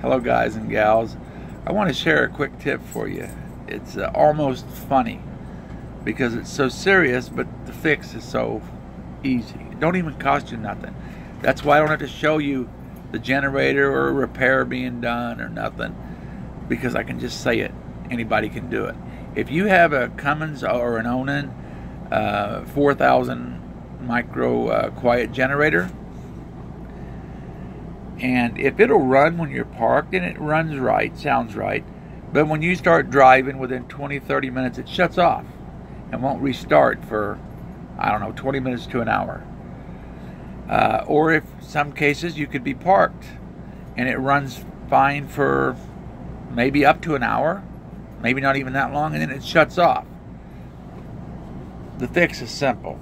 Hello guys and gals. I want to share a quick tip for you. It's almost funny because it's so serious, but the fix is so easy. It don't even cost you nothing. That's why I don't have to show you the generator or a repair being done or nothing, because I can just say it. Anybody can do it. If you have a Cummons or an Onan 4000 micro quiet generator, and if it'll run when you're parked, and it runs right, sounds right, but when you start driving within 20-30 minutes, it shuts off and won't restart for, I don't know, 20 minutes to an hour. Or if some cases you could be parked and it runs fine for maybe up to an hour, maybe not even that long, and then it shuts off. The fix is simple.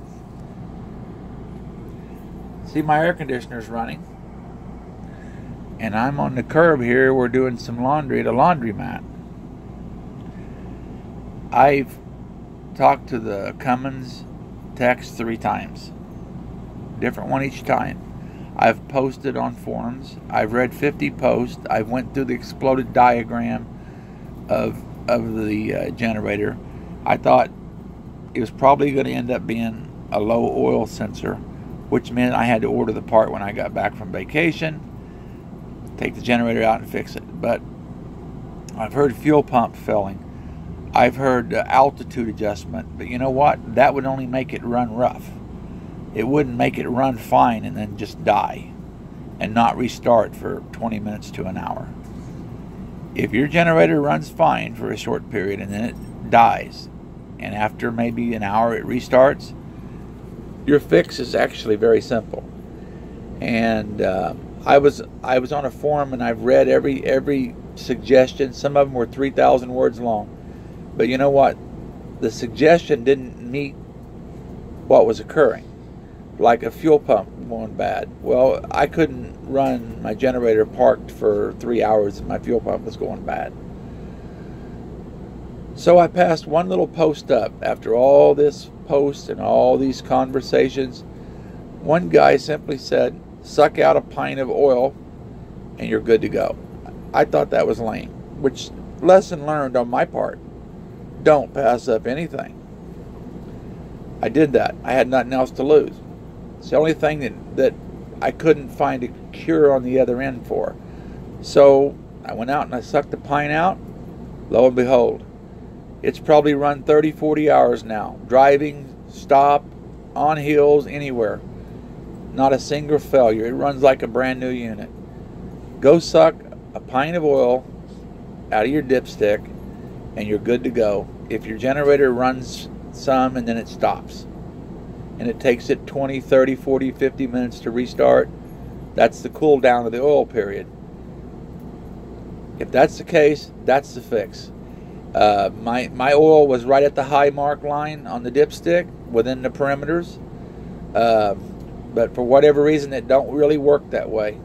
See, my air conditioner's running, and I'm on the curb here. We're doing some laundry at a laundromat. I've talked to the Cummins text 3 times. Different one each time. I've posted on forums. I've read 50 posts. I went through the exploded diagram of the generator. I thought it was probably going to end up being a low oil sensor, which meant I had to order the part when I got back from vacation, take the generator out and fix it. But I've heard fuel pump failing. I've heard altitude adjustment. But you know what? That would only make it run rough. It wouldn't make it run fine and then just die and not restart for 20 minutes to an hour. If your generator runs fine for a short period and then it dies, and after maybe an hour it restarts, your fix is actually very simple. And I was on a forum, and I've read every suggestion. Some of them were 3,000 words long. But you know what? The suggestion didn't meet what was occurring. Like a fuel pump going bad. Well, I couldn't run my generator parked for 3 hours if my fuel pump was going bad. So I passed one little post up after all this post and all these conversations. One guy simply said, suck out a pint of oil and you're good to go. I thought that was lame, which, lesson learned on my part. Don't pass up anything. I did that. I had nothing else to lose. It's the only thing that I couldn't find a cure on the other end for. So I went out and I sucked the pint out. Lo and behold, it's probably run 30-40 hours now. Driving, stop, on hills, anywhere. Not a single failure. It runs like a brand new unit. Go suck a pint of oil out of your dipstick and you're good to go. If your generator runs some and then it stops, and it takes it 20, 30, 40, 50 minutes to restart, that's the cool down of the oil period. If that's the case, that's the fix. My oil was right at the high mark line on the dipstick within the perimeters, but for whatever reason it don't really work that way.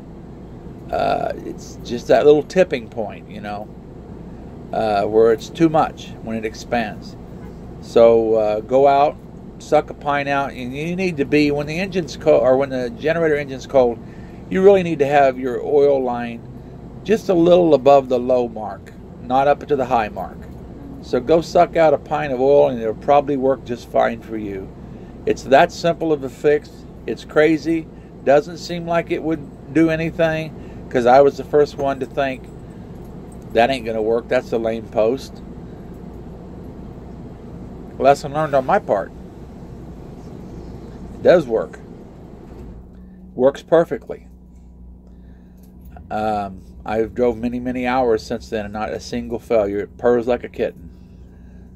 It's just that little tipping point, you know, where it's too much when it expands. So go out, suck a pint out, and you need to be, when the engine's cold, or when the generator engine's cold, you really need to have your oil line just a little above the low mark, not up to the high mark. So go suck out a pint of oil and it'll probably work just fine for you. It's that simple of a fix. It's crazy. Doesn't seem like it would do anything, because I was the first one to think that ain't gonna work. That's a lame post. Lesson learned on my part. It does work. Works perfectly. I've drove many hours since then and not a single failure. It purrs like a kitten.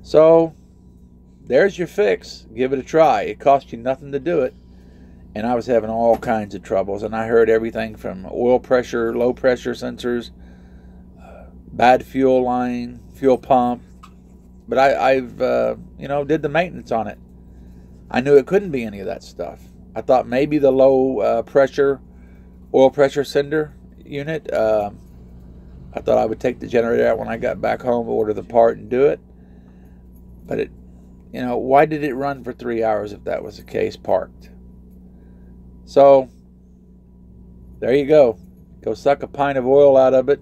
So there's your fix. Give it a try. It costs you nothing to do it. And I was having all kinds of troubles, and I heard everything from oil pressure, low pressure sensors, bad fuel line, fuel pump. But I've did the maintenance on it. I knew it couldn't be any of that stuff. I thought maybe the low pressure oil pressure sender unit. I thought I would take the generator out when I got back home, order the part and do it. But it, why did it run for 3 hours if that was the case parked? So there you go. Go suck a pint of oil out of it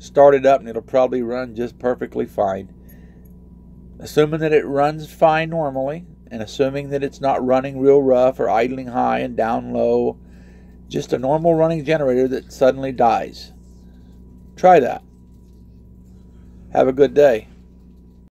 start it up and it'll probably run just perfectly fine. Assuming that it runs fine normally, and assuming that it's not running real rough or idling high and down low, just a normal running generator that suddenly dies. Try that. Have a good day.